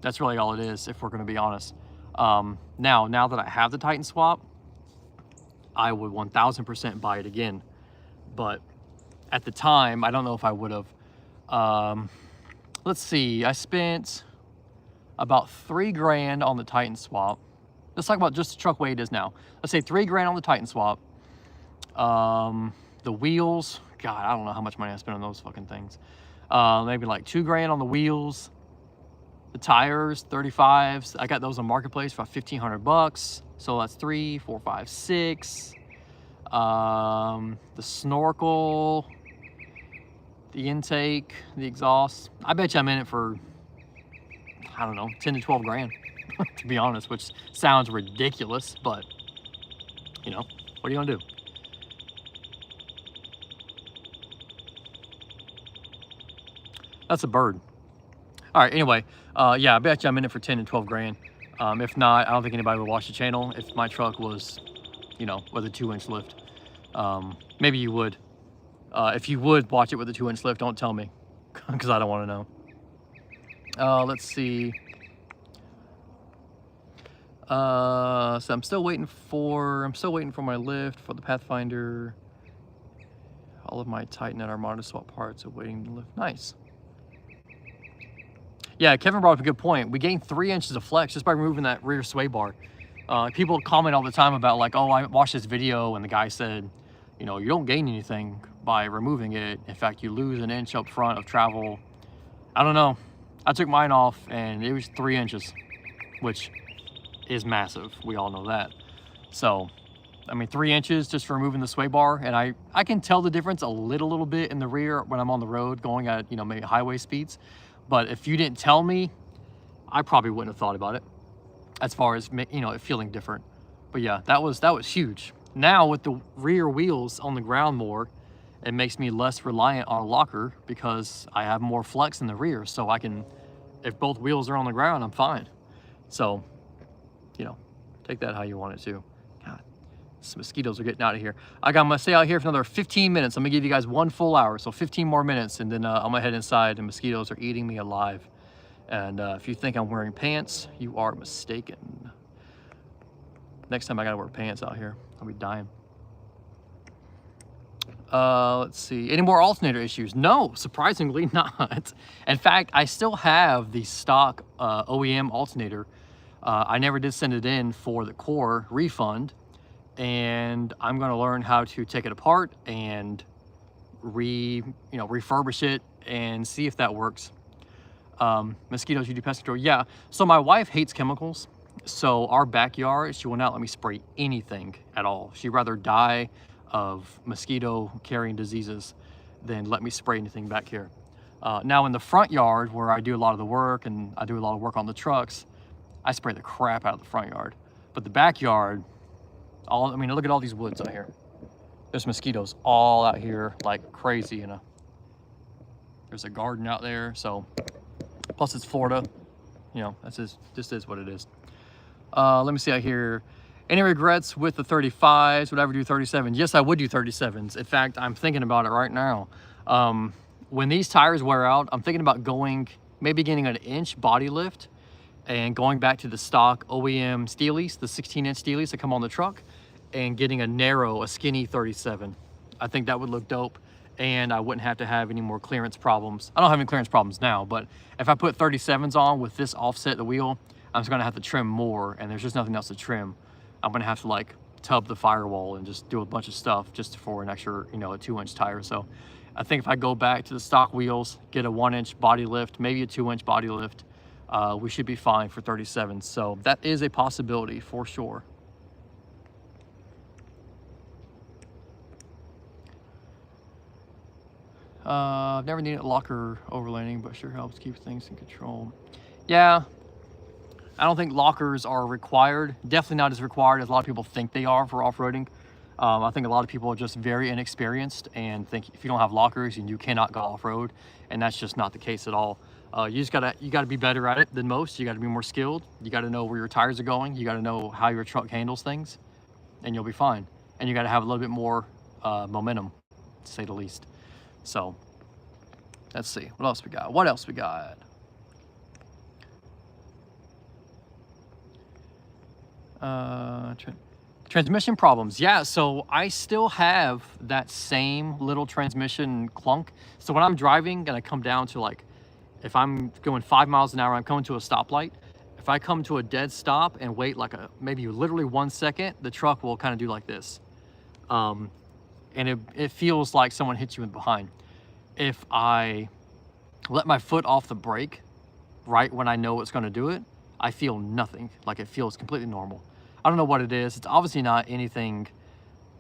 That's really all it is, if we're going to be honest. Now that I have the Titan swap, I would 1000% buy it again. But at the time, I don't know if I would have. Let's see, I spent about $3 grand on the Titan swap. Let's talk about just the truck way it is now. Let's say $3 grand on the Titan swap. The wheels, God, I don't know how much money I spent on those fucking things. Maybe like $2 grand on the wheels. The tires, 35s. I got those on Marketplace for 1,500 bucks. So that's 3, 4, 5, 6. The snorkel, the intake, the exhaust. I bet you I'm in it for, I don't know, 10 to 12 grand, to be honest, which sounds ridiculous, but you know, what are you gonna do? That's a bird. All right, anyway, yeah, I bet you I'm in it for 10 to 12 grand. If not, I don't think anybody would watch the channel if my truck was, you know, with a 2-inch lift. Maybe you would. If you would watch it with a 2-inch lift, don't tell me, because I don't want to know. Let's see. So I'm still waiting for my lift for the Pathfinder. All of my Titan and Armada swap parts are waiting to lift. Nice. Yeah, Kevin brought up a good point. We gained 3 inches of flex just by removing that rear sway bar. People comment all the time about like, oh, I watched this video and the guy said, you know, you don't gain anything by removing it. In fact, you lose 1 inch up front of travel. I don't know. I took mine off and it was 3 inches, which is massive. We all know that. So, I mean, 3 inches just for removing the sway bar. And I can tell the difference a little bit in the rear when I'm on the road going at, you know, maybe highway speeds. But if you didn't tell me, I probably wouldn't have thought about it as far as, you know, it feeling different. But yeah, that was huge. Now with the rear wheels on the ground more, it makes me less reliant on a locker because I have more flex in the rear. So I can, if both wheels are on the ground, I'm fine. So, you know, take that how you want it to. God, some mosquitoes are getting out of here. I'm gonna stay out here for another 15 minutes. I'm gonna give you guys 1 full hour, so 15 more minutes, and then I'm gonna head inside and mosquitoes are eating me alive. And if you think I'm wearing pants, you are mistaken. Next time I gotta wear pants out here, I'll be dying. Let's see. Any more alternator issues? No, surprisingly not. In fact, I still have the stock OEM alternator. I never did send it in for the core refund, and I'm going to learn how to take it apart and refurbish it and see if that works. Mosquitoes, you do pest control? Yeah. So my wife hates chemicals. So our backyard, she will not let me spray anything at all. She'd rather die of mosquito carrying diseases than let me spray anything back here. Now in the front yard where I do a lot of the work and I do a lot of work on the trucks, I spray the crap out of the front yard. But the backyard, I mean, look at all these woods out here. There's mosquitoes all out here like crazy. There's a garden out there. So plus it's Florida, that's just is what it is. Let me see out here. Any regrets with the 35s? Would I ever do 37s? Yes, I would do 37s. In fact, I'm thinking about it right now. When these tires wear out, I'm thinking about maybe getting an inch body lift and going back to the stock OEM Steelies, the 16-inch Steelies that come on the truck, and getting a skinny 37. I think that would look dope, and I wouldn't have to have any more clearance problems. I don't have any clearance problems now, but if I put 37s on with this offset the wheel, I'm just gonna have to trim more, and there's just nothing else to trim. I'm gonna have to like tub the firewall and just do a bunch of stuff just for an extra, a 2-inch tire. So I think if I go back to the stock wheels, get a 1-inch body lift, maybe a 2-inch body lift, we should be fine for 37s. So that is a possibility for sure. I've never needed a locker overlanding, but sure helps keep things in control. Yeah, I don't think lockers are required. Definitely not as required as a lot of people think they are for off-roading. I think a lot of people are just very inexperienced and think if you don't have lockers, you cannot go off-road, and that's just not the case at all. You gotta be better at it than most. You gotta be more skilled. You gotta know where your tires are going. You gotta know how your truck handles things, and you'll be fine. And you gotta have a little bit more momentum, to say the least. So let's see what else we got. Transmission problems. Yeah, so I still have that same little transmission clunk. So when I'm driving and I come down to, like, if I'm going 5 miles an hour, I'm coming to a stoplight. If I come to a dead stop and wait like maybe literally 1 second, the truck will kind of do like this. And it feels like someone hits you in behind. If I let my foot off the brake right when I know it's going to do it, I feel nothing. Like, it feels completely normal. I don't know what it is. It's obviously not anything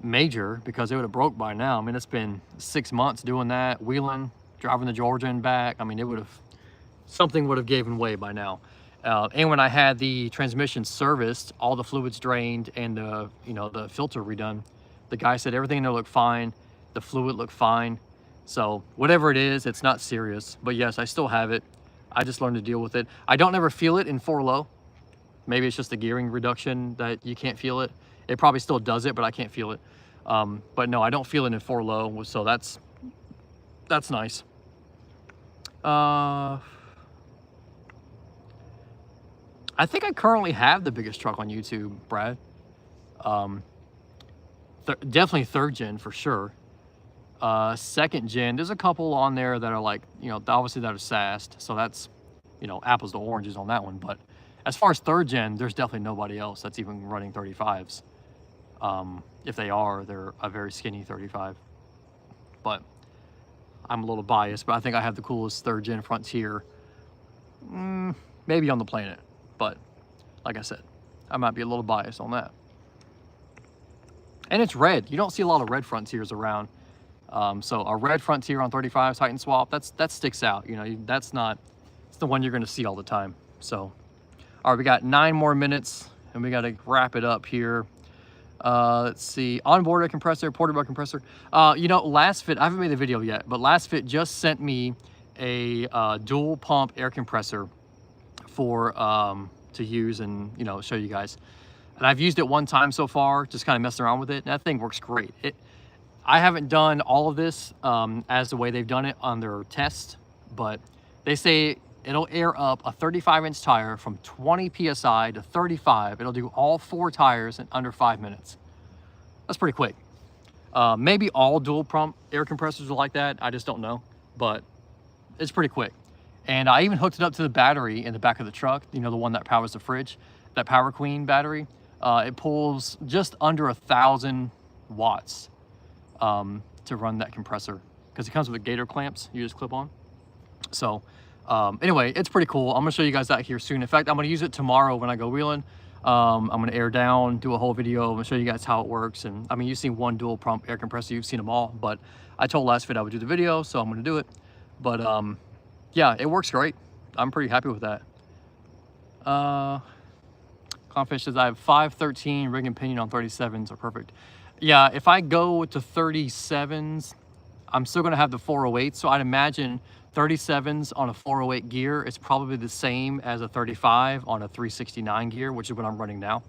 major because it would have broke by now. I mean, it's been 6 months doing that, wheeling, driving to Georgia and back. I mean, something would have given way by now. And when I had the transmission serviced, all the fluids drained and the filter redone, the guy said everything in there looked fine. The fluid looked fine. So whatever it is, it's not serious. But yes, I still have it. I just learned to deal with it. I don't ever feel it in 4-low. Maybe it's just the gearing reduction that you can't feel it. It probably still does it, but I can't feel it. But no, I don't feel it in 4-low. So that's nice. I think I currently have the biggest truck on YouTube, Brad. Definitely 3rd gen for sure. 2nd gen, there's a couple on there that are like, obviously that are sassed. So that's, apples to oranges on that one. But as far as 3rd gen, there's definitely nobody else that's even running 35s. If they are, they're a very skinny 35. But I'm a little biased, but I think I have the coolest 3rd gen Frontier, maybe on the planet. But like I said, I might be a little biased on that. And it's red. You don't see a lot of red Frontiers around. So a red Frontier on 35s, Titan swap, that sticks out. It's the one you're going to see all the time. So, all right, we got 9 more minutes, and we got to wrap it up here. Let's see, onboard air compressor, portable compressor. Last Fit, I haven't made the video yet, but Last Fit just sent me a dual pump air compressor for to use and show you guys. And I've used it 1 time so far, just kind of messing around with it. And that thing works great. I haven't done all of this as the way they've done it on their test, but they say it'll air up a 35-inch tire from 20 PSI to 35. It'll do all 4 tires in under 5 minutes. That's pretty quick. Maybe all dual pump air compressors are like that. I just don't know, but it's pretty quick. And I even hooked it up to the battery in the back of the truck, you know, the one that powers the fridge, that Power Queen battery. It pulls just under 1,000 watts to run that compressor, because it comes with gator clamps you just clip on. So anyway, it's pretty cool. I'm gonna show you guys that here soon. In fact, I'm gonna use it tomorrow when I go wheeling. I'm gonna air down, do a whole video. I'm gonna show you guys how it works. And I mean, you've seen one dual pump air compressor, you've seen them all, but I told last vid I would do the video, so I'm gonna do it. But yeah, it works great. I'm pretty happy with that. Confidence says I have 513 rig and pinion on 37s are perfect. Yeah, if I go to 37s, I'm still gonna have the 408, so I'd imagine 37s on a 408 gear is probably the same as a 35 on a 369 gear, which is what I'm running now.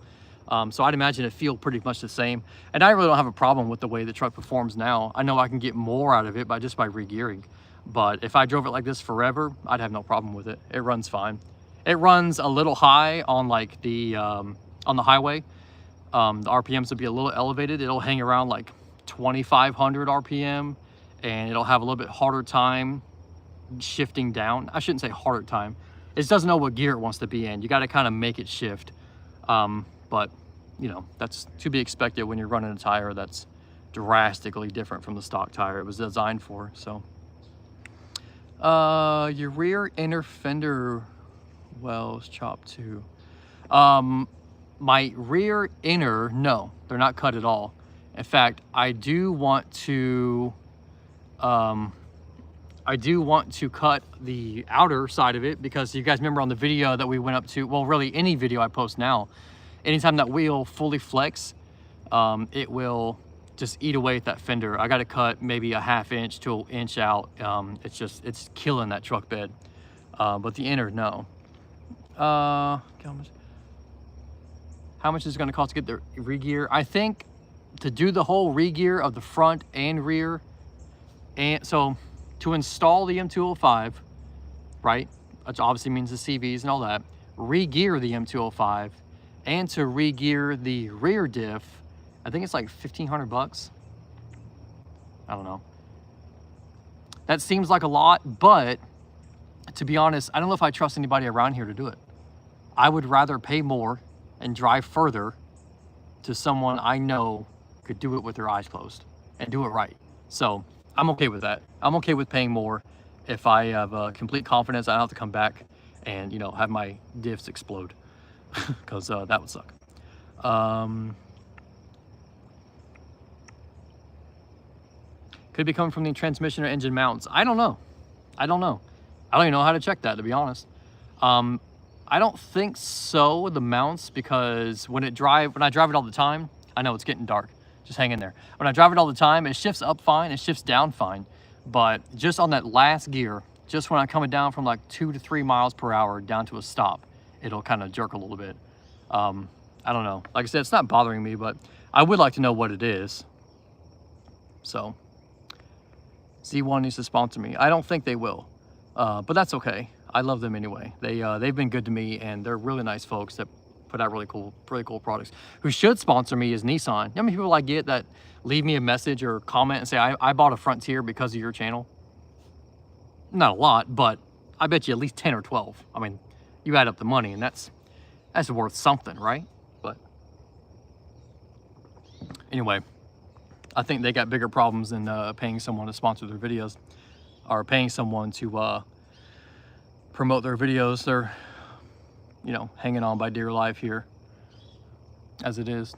So I'd imagine it feel pretty much the same. And I really don't have a problem with the way the truck performs now. I know I can get more out of it just by re-gearing. But if I drove it like this forever, I'd have no problem with it. It runs fine. It runs a little high on like on the highway. The RPMs will be a little elevated. It'll hang around like 2,500 RPM, and it'll have a little bit harder time shifting down. I shouldn't say harder time. It just doesn't know what gear it wants to be in. You got to kind of make it shift. But you know, that's to be expected when you're running a tire that's drastically different from the stock tire it was designed for. So your rear inner fender wells chopped too. My rear inner, no, they're not cut at all. In fact, I do want to cut the outer side of it, because you guys remember on the video that we went up to, well, really any video I post now, anytime that wheel fully flex, it will just eat away at that fender. I got to cut maybe a 1/2 inch to an inch out. It's killing that truck bed. But the inner, no. How much is it going to cost to get the re-gear? I think to do the whole re-gear of the front and rear, and so to install the M205, right, which obviously means the CVs and all that, re-gear the M205, and to re-gear the rear diff, I think it's like 1,500 bucks. I don't know. That seems like a lot, but to be honest, I don't know if I trust anybody around here to do it. I would rather pay more and drive further to someone I know could do it with their eyes closed and do it right. So I'm okay with that. I'm okay with paying more if I have complete confidence I don't have to come back and, you know, have my diffs explode, because that would suck. Could be coming from the transmission or engine mounts. I don't know. I don't even know how to check that, to be honest. I don't think so, the mounts, because when I drive it all the time, I know it's getting dark. Just hang in there. When I drive it all the time, it shifts up fine, it shifts down fine. But just on that last gear, just when I'm coming down from like 2 to 3 miles per hour down to a stop, it'll kind of jerk a little bit. I don't know. Like I said, it's not bothering me, but I would like to know what it is. So Z1 needs to sponsor me. I don't think they will, but that's okay. I love them anyway. They've been good to me, and they're really nice folks that put out really cool products. Who should sponsor me is Nissan. You know how many people I get that leave me a message or comment and say, I bought a Frontier because of your channel? Not a lot, but I bet you at least 10 or 12. I mean, you add up the money, and that's worth something, right? But anyway, I think they got bigger problems than paying someone to sponsor their videos, or paying someone to promote their videos. They're, you know, hanging on by dear life here as it is.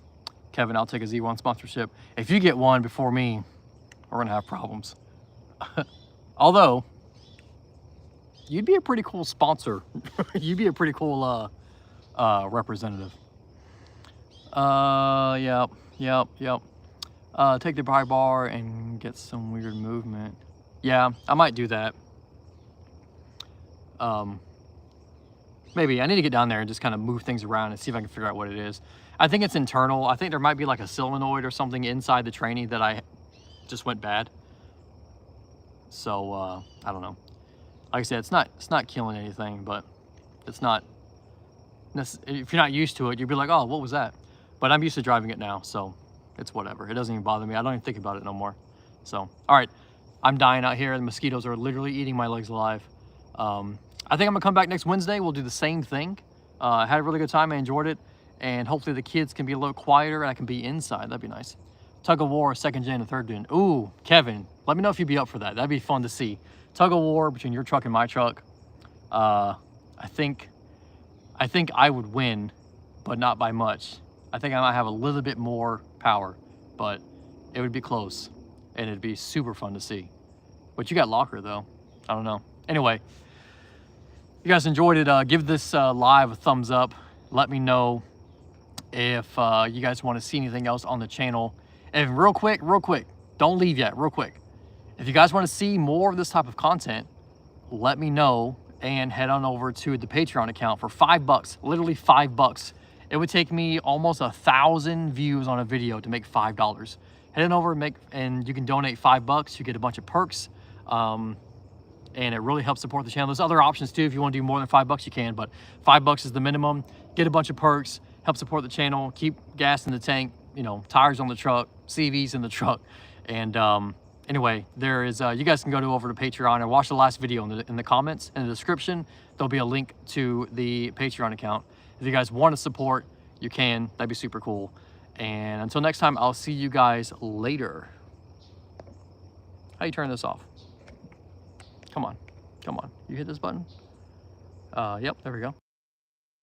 Kevin, I'll take a Z1 sponsorship. If you get one before me, we're gonna have problems. Although, you'd be a pretty cool sponsor. You'd be a pretty cool representative. Yep. Take the pry bar and get some weird movement. Yeah, I might do that. Maybe I need to get down there and just kind of move things around and see if I can figure out what it is. I think it's internal. I think there might be like a solenoid or something inside the tranny that I just went bad. So I don't know. Like I said, it's not killing anything, but it's not. If you're not used to it, you'd be like, oh, what was that? But I'm used to driving it now, so It's whatever. It doesn't even bother me. I don't even think about it no more. So, all right. I'm dying out here. The mosquitoes are literally eating my legs alive. I think I'm gonna come back next Wednesday. We'll do the same thing. I had a really good time. I enjoyed it. And hopefully the kids can be a little quieter and I can be inside. That'd be nice. Tug of war, 2nd gen and 3rd gen. Ooh, Kevin, let me know if you'd be up for that. That'd be fun to see. Tug of war between your truck and my truck. I think I would win, but not by much. I think I might have a little bit more power, but it would be close and it'd be super fun to see. But you got locker though. I don't know. Anyway, you guys enjoyed it. Give this live a thumbs up. Let me know if you guys want to see anything else on the channel. And real quick, don't leave yet, real quick. If you guys want to see more of this type of content, let me know and head on over to the Patreon account for $5, literally $5. It would take me almost 1,000 views on a video to make $5. Head on over and you can donate $5. You get a bunch of perks. And it really helps support the channel. There's other options too. If you want to do more than $5, you can, but $5 is the minimum. Get a bunch of perks, help support the channel, keep gas in the tank, you know, tires on the truck, CVs in the truck. And anyway, there is, you guys can go over to Patreon and watch the last video in the comments. In the description, there'll be a link to the Patreon account. If you guys want to support, you can. That'd be super cool. And until next time, I'll see you guys later. How you turn this off? Come on. You hit this button? Yep, there we go.